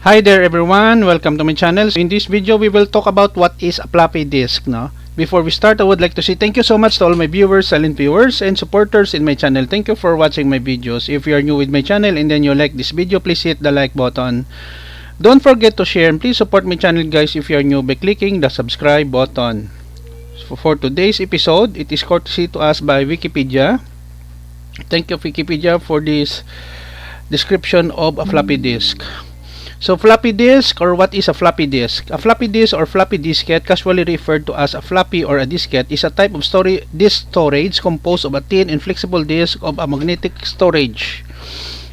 Hi there everyone, welcome to my channel. So in this video we will talk about what is a floppy disk. Before we start, I would like to say thank you so much to all my viewers, silent viewers, and supporters in my channel. Thank you for watching my videos. If you are new with my channel and then you like this video, please hit the like button. Don't forget to share and please support my channel guys if you are new by clicking the subscribe button. So for today's episode, it is courtesy to us by Wikipedia. Thank you Wikipedia for this description of a floppy disk. So floppy disk, or what is a floppy disk? A floppy disk or floppy diskette, casually referred to as a floppy or a diskette, is a type of disk storage composed of a thin and flexible disk of a magnetic storage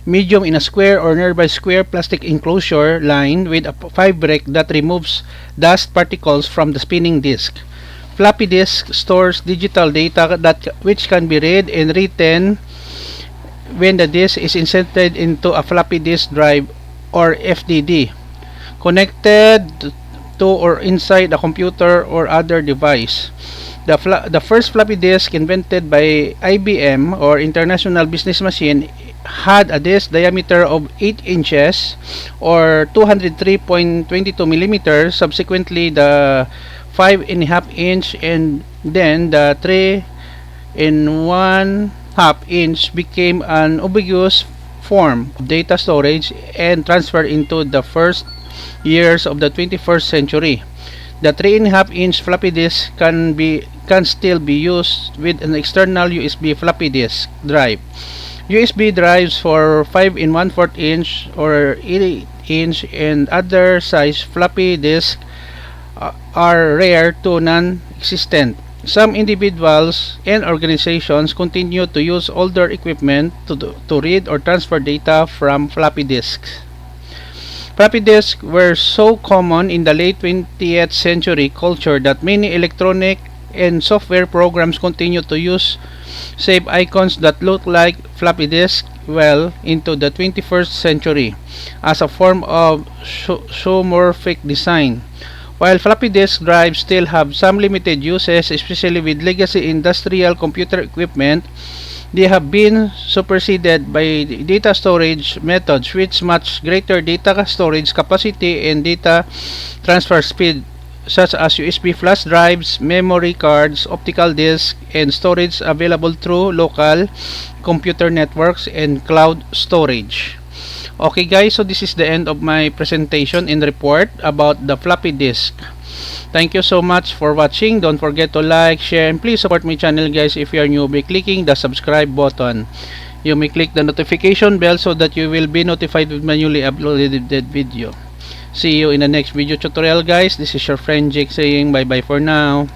medium in a square or nearby square plastic enclosure lined with a fabric that removes dust particles from the spinning disk. Floppy disk stores digital data which can be read and written when the disk is inserted into a floppy disk drive or FDD, connected to or inside a computer or other device. The first floppy disk invented by IBM or International Business Machine had a disk diameter of 8 inches or 203.22 millimeters. Subsequently, the 5.5 inch and then the 3.5 inch became an ubiquitous form of data storage and transfer into the first years of the 21st century. The 3.5 inch floppy disk can still be used with an external USB floppy disk drive. USB drives for 5 1/4 inch or 8 inch and other size floppy disk are rare to non-existent. Some individuals and organizations continue to use older equipment to read or transfer data from floppy disks. Floppy disks were so common in the late 20th century culture that many electronic and software programs continue to use save icons that look like floppy disks well into the 21st century as a form of zoomorphic design. While floppy disk drives still have some limited uses, especially with legacy industrial computer equipment, they have been superseded by data storage methods with much greater data storage capacity and data transfer speed, such as USB flash drives, memory cards, optical disks, and storage available through local computer networks and cloud storage. Okay guys, so this is the end of my presentation and report about the floppy disk. Thank you so much for watching. Don't forget to like, share, and please support my channel guys if you are new by clicking the subscribe button. You may click the notification bell so that you will be notified with my newly uploaded video. See you in the next video tutorial guys. This is your friend Jake saying bye bye for now.